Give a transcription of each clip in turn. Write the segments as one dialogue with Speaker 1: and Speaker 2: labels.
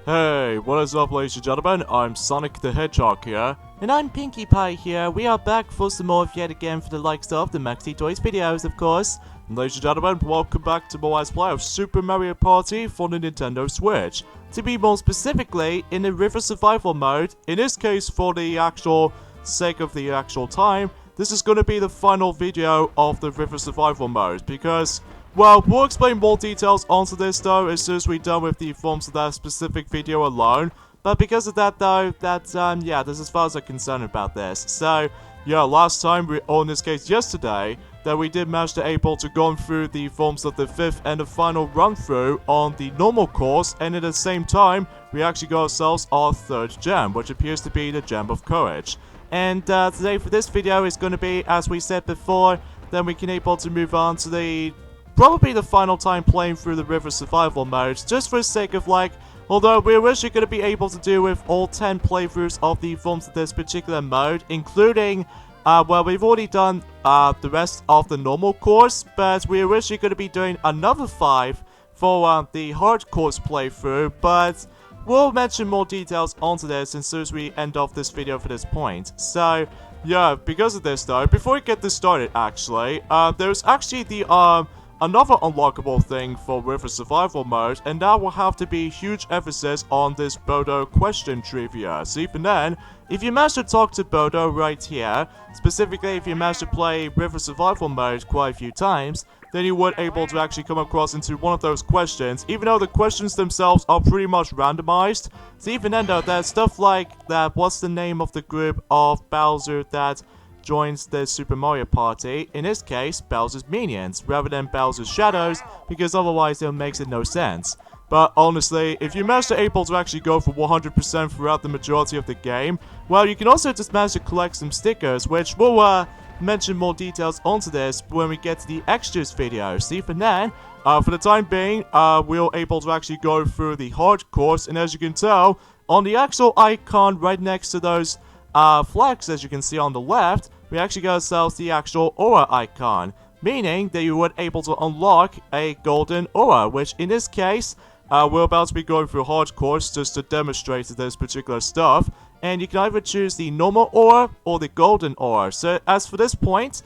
Speaker 1: Hey, what is up, ladies and gentlemen? I'm Sonic the Hedgehog here.
Speaker 2: And I'm Pinkie Pie here. We are back for some more yet again for the likes of the Maxi Toys videos, of course.
Speaker 1: And ladies and gentlemen, welcome back to more Let's Play of Super Mario Party for the Nintendo Switch.
Speaker 2: To be more specifically, in the River Survival mode,
Speaker 1: In this case, for the actual sake of the actual time, this is going to be the final video of the River Survival mode because, well, we'll explain more details onto this though as soon as we're done with the forms of that specific video alone. But because of that though, that's, yeah, that's as far as I'm concerned about this. So, yeah, last time, or in this case yesterday, that we did manage to able to go through the forms of the 5th and the final run-through on the normal course, and at the same time, we actually got ourselves our 3rd gem, which appears to be the Gem of Courage.
Speaker 2: And today for this video is going to be, as we said before, then we can able to move on to the probably the final time playing through the River Survival mode, just for the sake of like, although we're actually going to be able to do with all 10 playthroughs of the forms of this particular mode, including, well, we've already done the rest of the normal course, but we're actually going to be doing another 5 for the hard course playthrough, but we'll mention more details onto this as soon as we end off this video for this point. So, yeah, because of this though, before we get this started actually, there's actually the, another unlockable thing for River Survival mode, and that will have to be huge emphasis on this Bodo question trivia. So even then, if you manage to talk to Bodo right here, specifically if you manage to play River Survival mode quite a few times, then you would able to actually come across into one of those questions, even though the questions themselves are pretty much randomized. So even then though, there's stuff like that, what's the name of the group of Bowser that joins the Super Mario Party, in this case, Bowser's Minions, rather than Bowser's Shadows, because otherwise it makes it no sense. But honestly, if you manage to able to actually go for 100% throughout the majority of the game, well, you can also just manage to collect some stickers, which we'll mention more details onto this when we get to the extras video. So even then, for the time being, we're able to actually go through the hard course, and as you can tell, on the actual icon right next to those flags, as you can see on the left, we actually got ourselves the actual aura icon, meaning that you were able to unlock a golden aura, which in this case, we're about to be going through hard course just to demonstrate this particular stuff, and you can either choose the normal aura or the golden aura. So as for this point,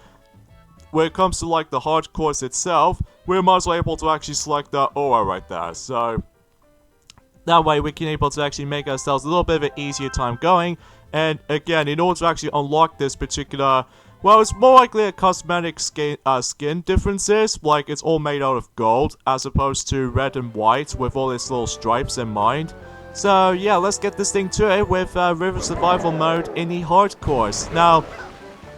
Speaker 2: when it comes to like the hard course itself, we're might as well able to actually select that aura right there. So that way we can able to actually make ourselves a little bit of an easier time going. And again, in order to actually unlock this particular, well, it's more likely a cosmetic skin differences, like it's all made out of gold, as opposed to red and white with all its little stripes in mind. So yeah, let's get this thing to it with River Survival mode in the hard course. Now,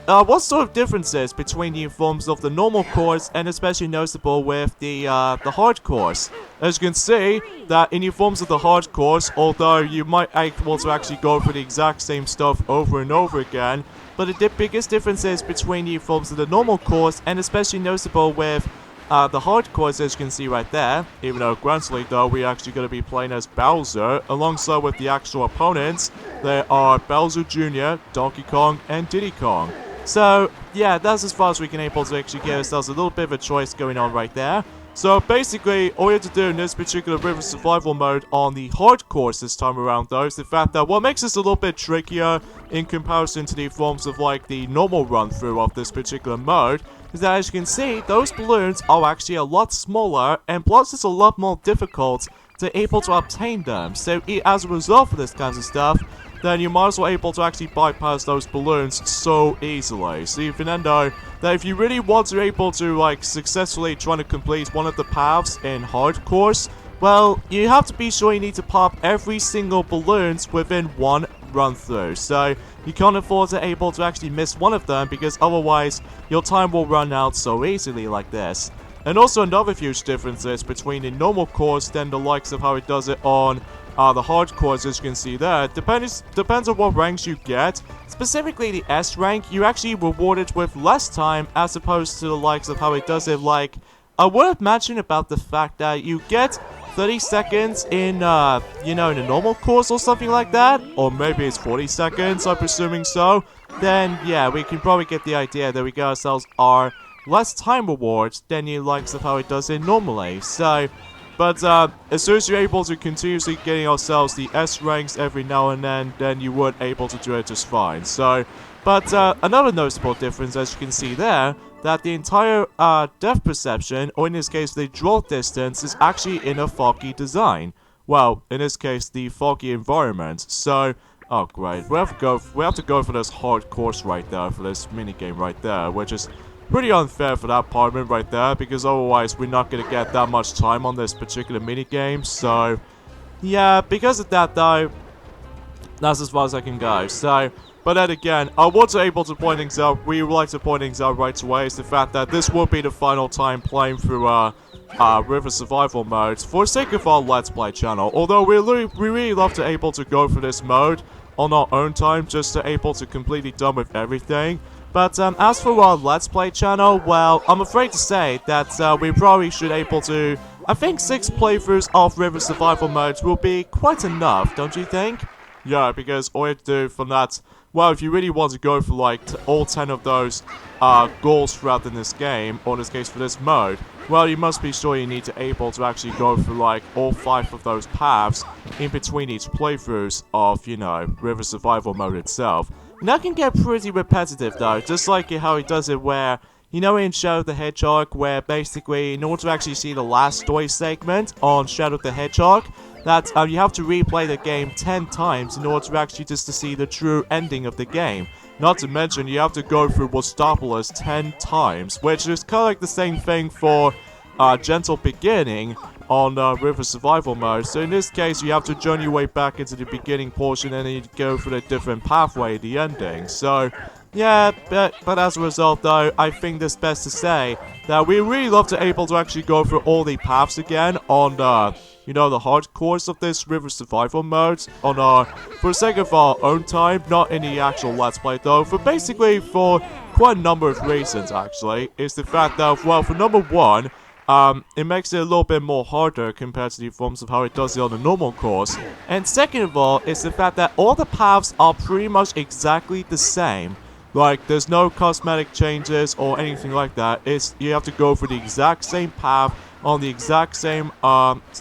Speaker 2: what sort of differences between the forms of the normal course and especially noticeable with the hard course? As you can see, that in the forms of the hard course, although you might be able to actually go for the exact same stuff over and over again, but the biggest differences between the forms of the normal course and especially noticeable with the hard course, as you can see right there, even though granted though we're actually going to be playing as Bowser, alongside with the actual opponents, there are Bowser Jr., Donkey Kong, and Diddy Kong. So, yeah, that's as far as we can able to actually get ourselves a little bit of a choice going on right there. So, basically, all you have to do in this particular River Survival mode on the hard course this time around, though, is the fact that what makes this a little bit trickier in comparison to the forms of, like, the normal run-through of this particular mode, is that, as you can see, those balloons are actually a lot smaller, and plus it's a lot more difficult to able to obtain them. So, as a result of this kinds of stuff, then you might as well able to actually bypass those balloons so easily. So even then though, that if you really want to able to like successfully try to complete one of the paths in hard course, well, you have to be sure you need to pop every single balloons within one run through. So you can't afford to able to actually miss one of them, because otherwise your time will run out so easily like this. And also another huge difference is between the normal course than the likes of how it does it on the hard course, as you can see there. Depends on what ranks you get. Specifically the S rank, you're actually rewarded with less time as opposed to the likes of how it does it. Like, I would have mentioned about the fact that you get 30 seconds in, you know, in a normal course or something like that. Or maybe it's 40 seconds, I'm presuming so. Then, yeah, we can probably get the idea that we get ourselves our less time rewards than the likes of how it does it normally. So, But as soon as you're able to continuously getting ourselves the S ranks every now and then you weren't able to do it just fine. So, but another noticeable difference, as you can see there, that the entire depth perception, or in this case the draw distance, is actually in a foggy design. Well, in this case, the foggy environment. So, oh great, we have to go for this hard course right there, for this minigame right there, which is pretty unfair for that partner right there, because otherwise we're not gonna get that much time on this particular minigame. So, yeah, because of that though, that's as far as I can go. So, but then again, I was able to point things out, we would like to point things out right away, is the fact that this will be the final time playing through River Survival mode for the sake of our Let's Play channel. Although we really love to able to go for this mode on our own time, just to able to completely done with everything. But as for our Let's Play channel, well, I'm afraid to say that we probably should able to, I think 6 playthroughs of River Survival modes will be quite enough, don't you think? Yeah, because all you have to do from that, well, if you really want to go for like all 10 of those goals throughout in this game, or in this case for this mode, well, you must be sure you need to able to actually go through like all 5 of those paths in between each playthroughs of, you know, River Survival mode itself. And that can get pretty repetitive though, just like how he does it where, you know, in Shadow the Hedgehog, where basically in order to actually see the last story segment on Shadow the Hedgehog, that you have to replay the game 10 times in order to actually just to see the true ending of the game. Not to mention, you have to go through Wostopolis 10 times, which is kind of like the same thing for Gentle Beginning on River Survival mode. So in this case, you have to journey your way back into the beginning portion and then you go through a different pathway at the ending. So, yeah, but as a result though, I think it's best to say that we really love to able to actually go through all the paths again on you know, the hard course of this River Survival mode on for the sake of our own time, not in the actual Let's Play though, for basically for quite a number of reasons actually, is the fact that, well, for number one, it makes it a little bit more harder compared to the forms of how it does it on the normal course, and second of all, is the fact that all the paths are pretty much exactly the same. Like, there's no cosmetic changes or anything like that. You have to go for the exact same path on the exact same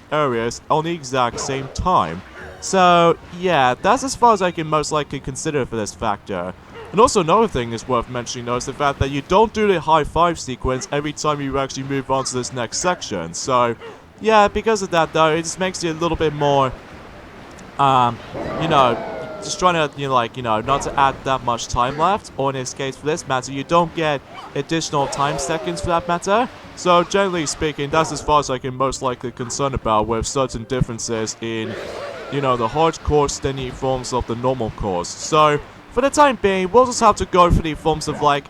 Speaker 2: areas on the exact same time. So yeah, that's as far as I can most likely consider for this factor. And also another thing is worth mentioning though is the fact that you don't do the high five sequence every time you actually move on to this next section. So yeah, because of that though, it just makes it a little bit more you know, just trying to, you know, like, you know, not to add that much time left, or in this case for this matter, you don't get additional time seconds for that matter. So generally speaking, that's as far as I can most likely concerned about with certain differences in, you know, the hard course than the forms of the normal course. So for the time being, we'll just have to go for the forms of like,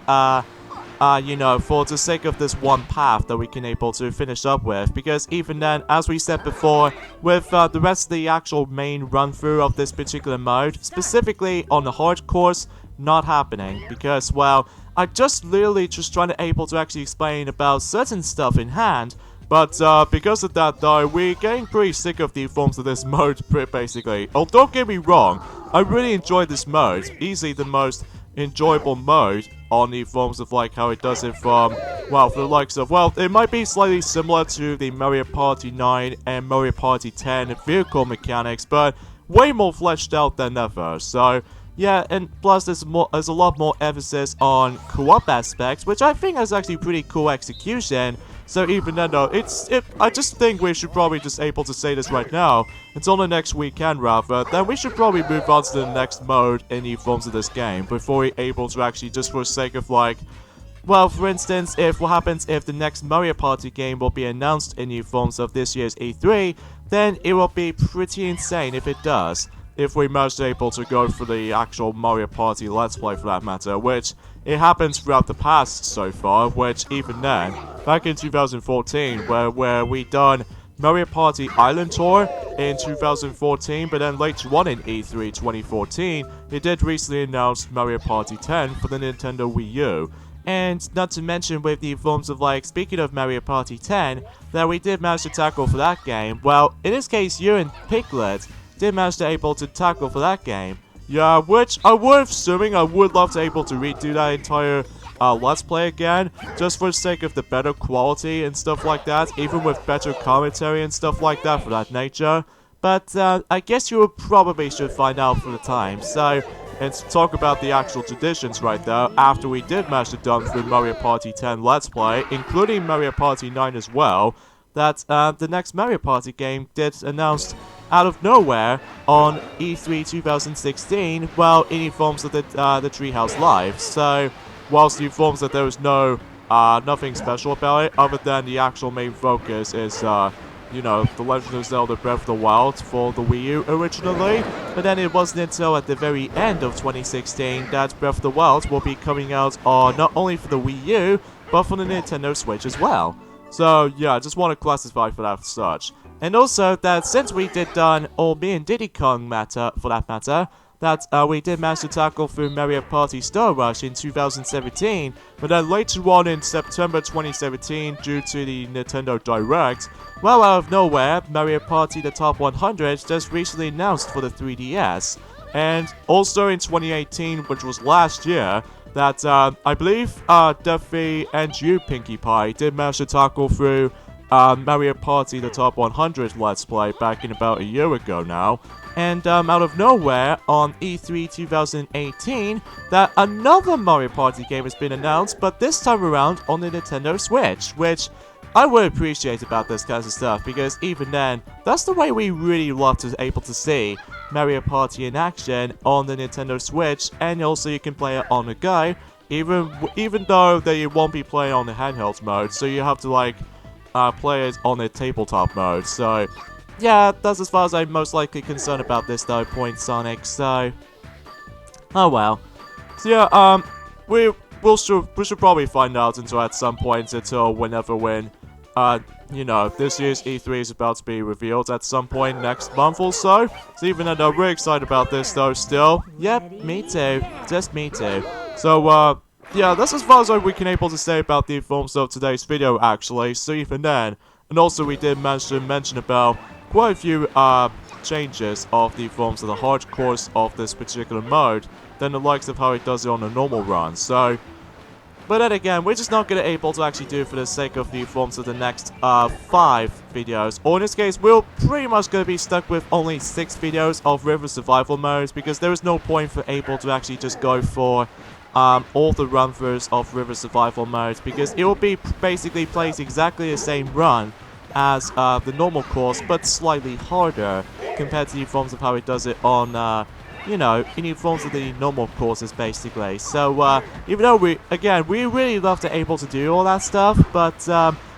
Speaker 2: you know, for the sake of this one path that we can able to finish up with, because even then, as we said before, with the rest of the actual main run-through of this particular mode, specifically on the hard course, not happening, because, well, I just literally just trying to able to actually explain about certain stuff in hand, but because of that though, we're getting pretty sick of the forms of this mode, basically. Oh, don't get me wrong, I really enjoyed this mode, easily the most enjoyable mode on the forms of like how it does it from, well, for the likes of, well, it might be slightly similar to the Mario Party 9 and Mario Party 10 vehicle mechanics, but way more fleshed out than ever. So yeah, and plus there's a lot more emphasis on co-op aspects, which I think is actually pretty cool execution. So even then though, I just think we should probably just able to say this right now, until the next weekend rather, then we should probably move on to the next mode in the forms of this game, before we're able to actually, just for the sake of like, well, for instance, what happens if the next Mario Party game will be announced in the forms of this year's E3, then it will be pretty insane if it does. If we manage to able to go for the actual Mario Party Let's Play for that matter, which it happens throughout the past so far, which even then, back in 2014, where we done Mario Party Island Tour in 2014, but then later on in E3 2014, it did recently announce Mario Party 10 for the Nintendo Wii U. And not to mention with the forms of like, speaking of Mario Party 10, that we did manage to tackle for that game, well, in this case, you and Piglet did manage to able to tackle for that game. Yeah, which I would assuming I would love to able to redo that entire Let's Play again, just for the sake of the better quality and stuff like that, even with better commentary and stuff like that for that nature. But I guess you probably should find out for the time. So, and to talk about the actual traditions right there, after we did manage to done through Mario Party 10 Let's Play, including Mario Party 9 as well, that the next Mario Party game did announced out of nowhere on E3 2016, well, it informs that the Treehouse Live. So, whilst it informs that there was nothing special about it, other than the actual main focus is, you know, The Legend of Zelda Breath of the Wild for the Wii U originally, but then it wasn't until at the very end of 2016 that Breath of the Wild will be coming out not only for the Wii U, but for the Nintendo Switch as well. So, yeah, I just want to classify for that as such. And also, that since we did done, or me and Diddy Kong matter, for that matter, that we did manage to tackle through Mario Party Star Rush in 2017, but then later on in September 2017, due to the Nintendo Direct, well, out of nowhere, Mario Party The Top 100 just recently announced for the 3DS. And also in 2018, which was last year, that I believe Duffy and you, Pinkie Pie, did manage to tackle through Mario Party The Top 100 Let's Play back in about a year ago now. And out of nowhere, on E3 2018, that another Mario Party game has been announced, but this time around on the Nintendo Switch, which I would appreciate about this kind of stuff, because even then, that's the way we really love to able to see Mario Party in action on the Nintendo Switch, and also you can play it on the go, even though you won't be playing on the handheld mode, so you have to like play it on the tabletop mode. So yeah, that's as far as I'm most likely concerned about this though, Point Sonic. So oh well. So yeah, we should probably find out until at some point, until whenever when you know, this year's E3 is about to be revealed at some point next month or so. So even though we're excited about this though still. Yep, me too. Just me too. So yeah, that's as far as we can able to say about the informs of today's video actually. So even then, and also we did manage to mention about quite a few changes of the forms of the hard course of this particular mode than the likes of how it does it on a normal run. So, but then again, we're just not going to able to actually do it for the sake of the forms of the next 5 videos. Or in this case, we're pretty much going to be stuck with only 6 videos of River Survival modes, because there is no point for able to actually just go for all the run-throughs of River Survival modes, because it will be basically plays exactly the same run as the normal course, but slightly harder compared to the forms of how it does it on, you know, any forms of the normal courses, basically. So, even though we really love to able to do all that stuff, but,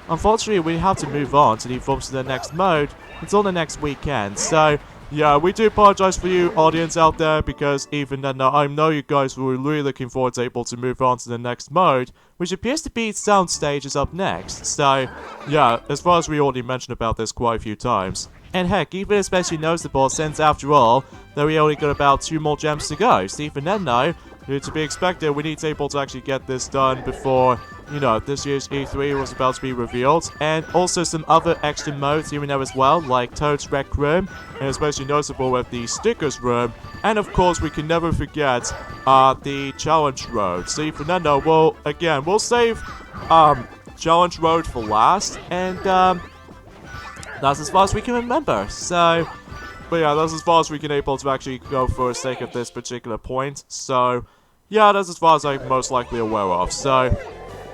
Speaker 2: unfortunately, we have to move on to the forms of the next mode until the next weekend. So, yeah, we do apologize for you, audience out there, because even then, I know you guys were really looking forward to able to move on to the next mode, which appears to be Soundstage is up next. So, yeah, as far as we already mentioned about this quite a few times. And heck, even especially noticeable since, after all, that we only got about 2 more gems to go. So even then, though, to be expected, we need to able to actually get this done before, you know, this year's E3 was about to be revealed. And also some other extra modes here and there as well, like Toad's Rec Room, and especially noticeable with the Stickers Room. And of course, we can never forget the Challenge Road. So even then, though, we'll save Challenge Road for last, and that's as far as we can remember. So, but yeah, that's as far as we can able to actually go for the sake of this particular point. So, yeah, that's as far as I'm most likely aware of. So,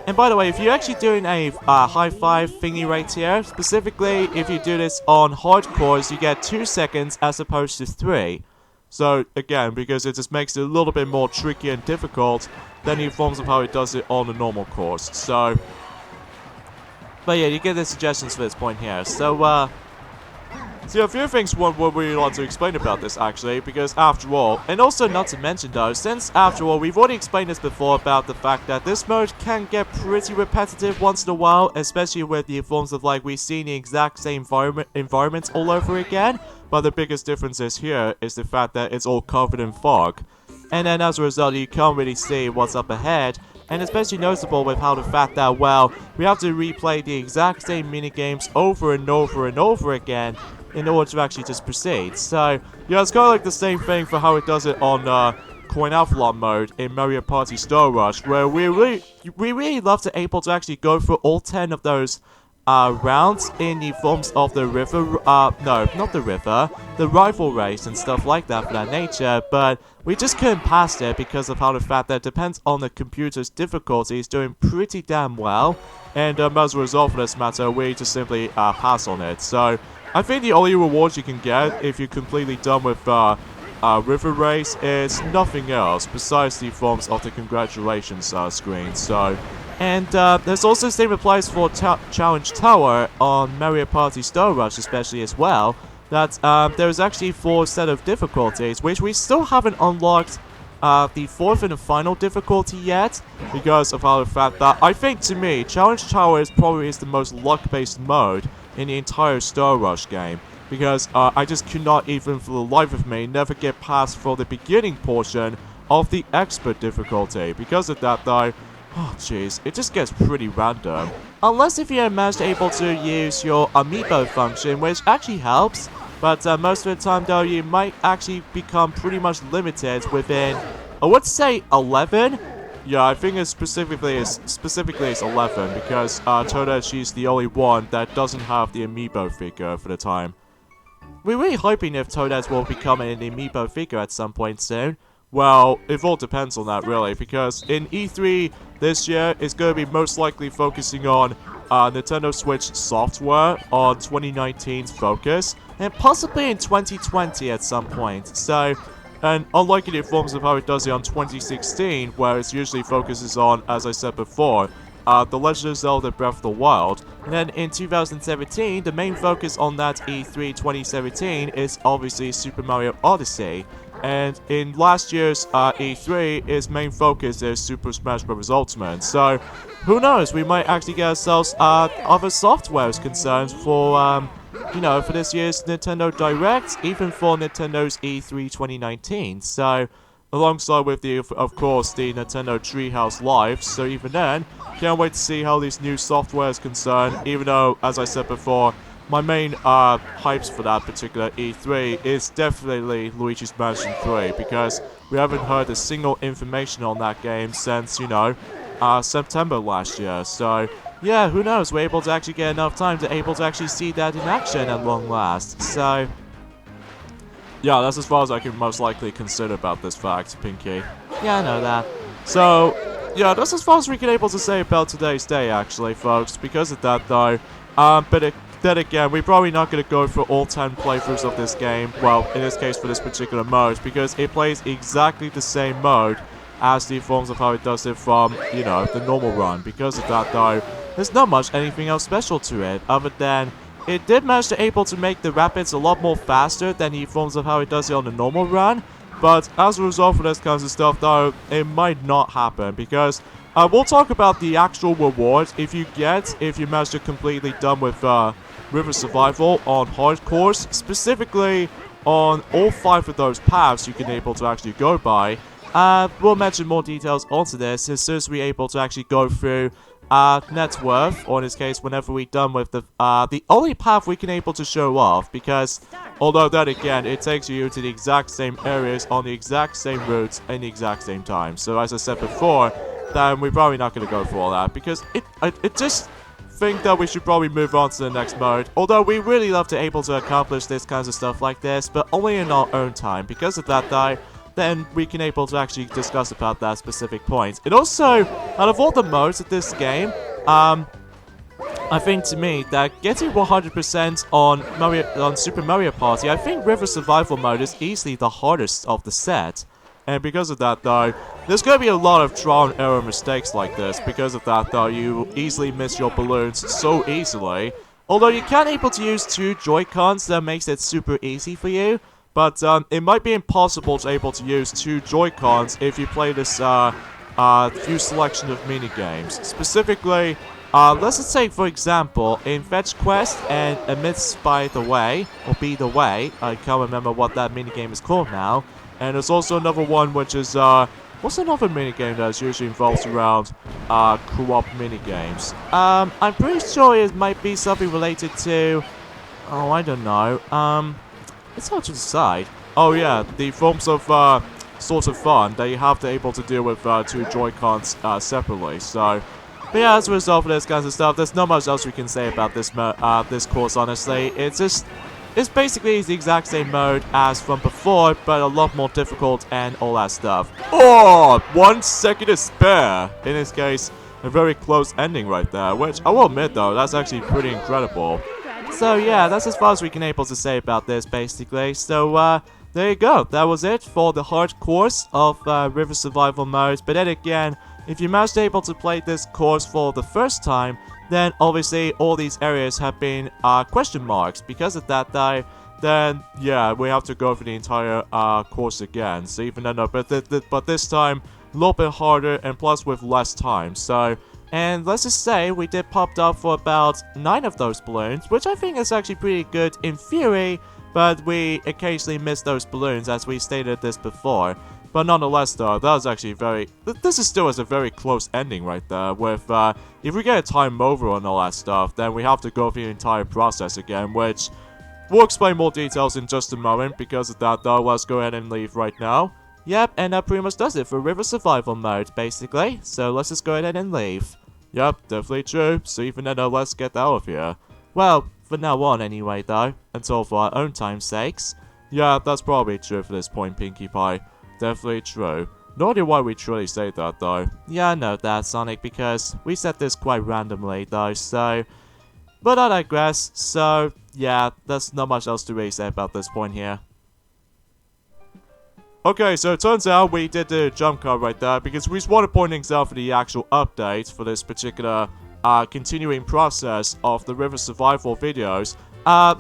Speaker 2: and by the way, if you're actually doing a high five thingy right here, specifically if you do this on hardcores, you get 2 seconds as opposed to 3. So, again, because it just makes it a little bit more tricky and difficult than the forms of how it does it on the normal course. So, but yeah, you get the suggestions for this point here. So, a few things what we want to explain about this, actually, because after all, and also not to mention though, since after all, we've already explained this before about the fact that this mode can get pretty repetitive once in a while, especially with the forms of like we see the exact same environments all over again, but the biggest difference is here is the fact that it's all covered in fog. And then as a result, you can't really see what's up ahead, and especially noticeable with how the fact that, well, we have to replay the exact same minigames over and over and over again in order to actually just proceed. So, yeah, it's kind of like the same thing for how it does it on Coinathlon mode in Mario Party Star Rush, where we really love to able to actually go through all 10 of those rounds in the forms of the river, no, not the river, the rival race and stuff like that for that nature, but we just couldn't pass it because of how the fact that it depends on the computer's difficulties doing pretty damn well, and as a result for this matter, we just simply pass on it. So I think the only rewards you can get if you're completely done with river race is nothing else besides the forms of the congratulations screen. So, and there's also the same applies for Challenge Tower on Mario Party Star Rush especially as well, that there's actually 4 set of difficulties, which we still haven't unlocked the 4th and the final difficulty yet, because of how the fact that, I think to me, Challenge Tower is probably the most luck-based mode in the entire Star Rush game, because I just could not even for the life of me never get past for the beginning portion of the expert difficulty. Because of that though, oh jeez, it just gets pretty random. Unless if you manage to able to use your amiibo function, which actually helps, but most of the time though you might actually become pretty much limited within, I would say 11? Yeah, I think it's specifically it's 11, because Toadette, she's the only one that doesn't have the amiibo figure for the time. We're really hoping if Toadette will become an amiibo figure at some point soon. Well, it all depends on that really, because in E3 this year, it's going to be most likely focusing on Nintendo Switch software on 2019's focus, and possibly in 2020 at some point. So, and unlike in the forms of how it does it on 2016, where it usually focuses on, as I said before, The Legend of Zelda Breath of the Wild. And then in 2017, the main focus on that E3 2017 is obviously Super Mario Odyssey. And in last year's E3, its main focus is Super Smash Bros. Ultimate. So, who knows, we might actually get ourselves other softwares concerned for, you know, for this year's Nintendo Direct, even for Nintendo's E3 2019. So, alongside with the, of course, the Nintendo Treehouse Live. So even then, can't wait to see how this new software is concerned, even though, as I said before, my main hypes for that particular E3 is definitely Luigi's Mansion 3, because we haven't heard a single information on that game since, you know, September last year. So, yeah, who knows, we're able to actually get enough time to able to actually see that in action at long last. So, yeah, that's as far as I can most likely consider about this fact, Pinky. Yeah, I know that. So, yeah, that's as far as we can able to say about today's day, actually, folks. Because of that, though, then again, we're probably not going to go for all 10 playthroughs of this game. Well, in this case, for this particular mode, because it plays exactly the same mode as the forms of how it does it from, you know, the normal run. Because of that, though, there's not much anything else special to it, other than it did manage to able to make the rapids a lot more faster than the forms of how it does it on the normal run. But as a result for this kinds of stuff, though, it might not happen, because we'll talk about the actual rewards if you manage to completely done with River Survival on hardcores, specifically on all 5 of those paths you can able to actually go by. We'll mention more details onto this as soon as we're able to actually go through net worth, or in this case, whenever we're done with the only path we can able to show off, because although then again, it takes you to the exact same areas on the exact same routes in the exact same time. So as I said before, then we're probably not going to go for all that, because it just think that we should probably move on to the next mode. Although we really love to able to accomplish this kinds of stuff like this, but only in our own time. Because of that, though, then we can able to actually discuss about that specific point. And also, out of all the modes of this game, I think to me that getting 100% on Super Mario Party, I think River Survival mode is easily the hardest of the set. And because of that, though, there's going to be a lot of trial and error mistakes like this. Because of that, though, you easily miss your balloons so easily. Although you can able to use 2 Joy-Cons, that makes it super easy for you. But it might be impossible to able to use 2 Joy-Cons if you play this few selection of minigames. Specifically, let's just say, for example, in Fetch Quest and Amidst by the Way, or Be the Way, I can't remember what that minigame is called now. And there's also another one which is, what's another minigame that usually involves around co-op minigames? I'm pretty sure it might be something related to, oh, I don't know, it's hard to decide. Oh yeah, the forms of sort of fun that you have to able to deal with 2 Joy-Cons separately. So, but yeah, as a result of this kinds of stuff, there's not much else we can say about this this course, honestly. It's basically the exact same mode as from before, but a lot more difficult and all that stuff. Oh, 1 second to spare. In this case, a very close ending right there, which I will admit though, that's actually pretty incredible. So yeah, that's as far as we can able to say about this, basically. So there you go. That was it for the hard course of River Survival Mode. But then again, if you managed to able to play this course for the first time, then obviously all these areas have been question marks. Because of that, then yeah, we have to go for the entire course again. So even though, but this time a little bit harder and plus with less time. So, and let's just say we did popped up for about 9 of those balloons, which I think is actually pretty good in theory. But we occasionally miss those balloons, as we stated this before. But nonetheless, though, that was actually this is still a very close ending right there. With if we get a time over and all that stuff, then we have to go through the entire process again, which we'll explain more details in just a moment. Because of that, though, let's go ahead and leave right now. Yep, and that pretty much does it for River Survival Mode, basically. So let's just go ahead and leave. Yep, definitely true. So even then, let's get out of here. Well, for now on anyway, though, until for our own time's sakes. Yeah, that's probably true for this point, Pinkie Pie. Definitely true. No idea why we truly say that, though. Yeah, I know that, Sonic, because we said this quite randomly, though, so... But I digress, so, yeah, there's not much else to really say about this point here. Okay, so it turns out we did the jump cut right there, because we just want to point things out for the actual update for this particular continuing process of the River Survival videos.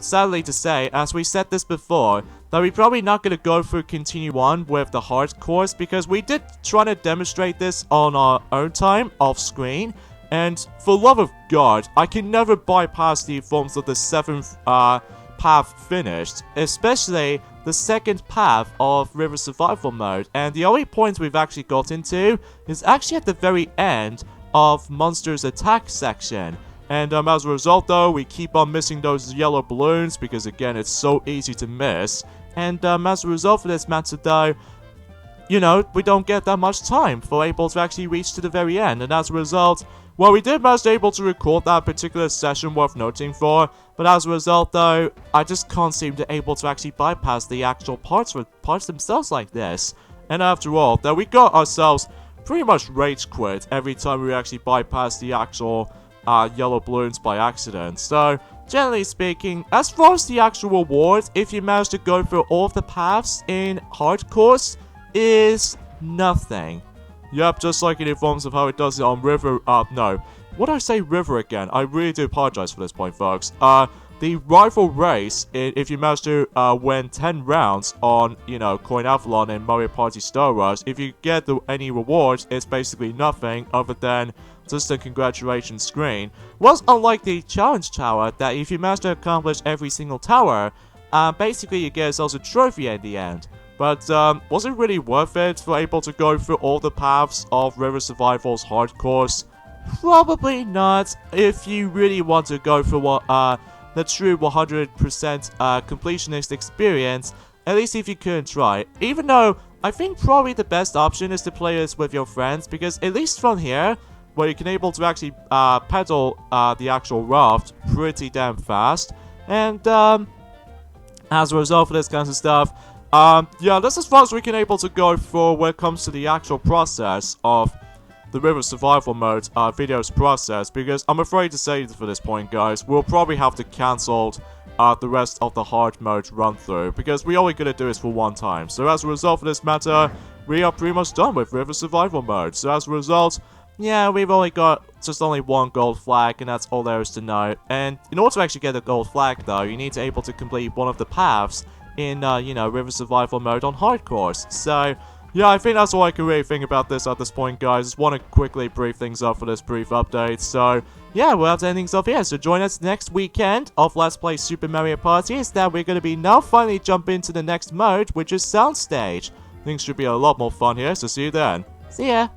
Speaker 2: Sadly to say, as we said this before, that we're probably not going to go through continue on with the hard course, because we did try to demonstrate this on our own time, off screen, and for love of God, I can never bypass the forms of the 7th path finished, especially the 2nd path of River Survival Mode, and the only points we've actually got into is actually at the very end of Monsters Attack section. And as a result, though, we keep on missing those yellow balloons because, again, it's so easy to miss. And as a result of this matter, though, you know, we don't get that much time for able to actually reach to the very end. And as a result, well, we did manage to able to record that particular session worth noting for. But as a result, though, I just can't seem to able to actually bypass the actual parts themselves like this. And after all, though, we got ourselves pretty much rage quit every time we actually bypass the actual yellow balloons by accident. So, generally speaking, as far as the actual rewards, if you manage to go through all of the paths in hard course, is nothing. Yep, just like in the forms of how it does it on River, no. What did I say River again? I really do apologize for this point, folks. The rival race, if you manage to win 10 rounds on, you know, Coin Avalon and Mario Party Star Rush, if you get any rewards, it's basically nothing other than just a congratulations screen. Was unlike the challenge tower, that if you manage to accomplish every single tower, basically you get yourselves a trophy at the end. But was it really worth it for able to go through all the paths of River Survival's hard course? Probably not. If you really want to go for what the true 100% completionist experience, at least if you couldn't try. Even though I think probably the best option is to play this with your friends, because at least from here, where you can able to actually pedal the actual raft pretty damn fast, and as a result of this kind of stuff, yeah, that's as far as we can able to go for when it comes to the actual process of the River Survival Mode videos process, because I'm afraid to say for this point, guys, we'll probably have to cancel the rest of the hard mode run through, because we only gonna do this for one time. So as a result of this matter, we are pretty much done with River Survival Mode. So as a result, yeah, we've only got just only one gold flag, and that's all there is to know. And in order to actually get a gold flag, though, you need to able to complete one of the paths in, you know, River Survival Mode on hard course. So, yeah, I think that's all I can really think about this at this point, guys. Just want to quickly brief things up for this brief update. So, yeah, we'll have to end things off here. So join us next weekend of Let's Play Super Mario Party. Is that we're going to be now finally jump into the next mode, which is Soundstage. Things should be a lot more fun here, so see you then. See ya!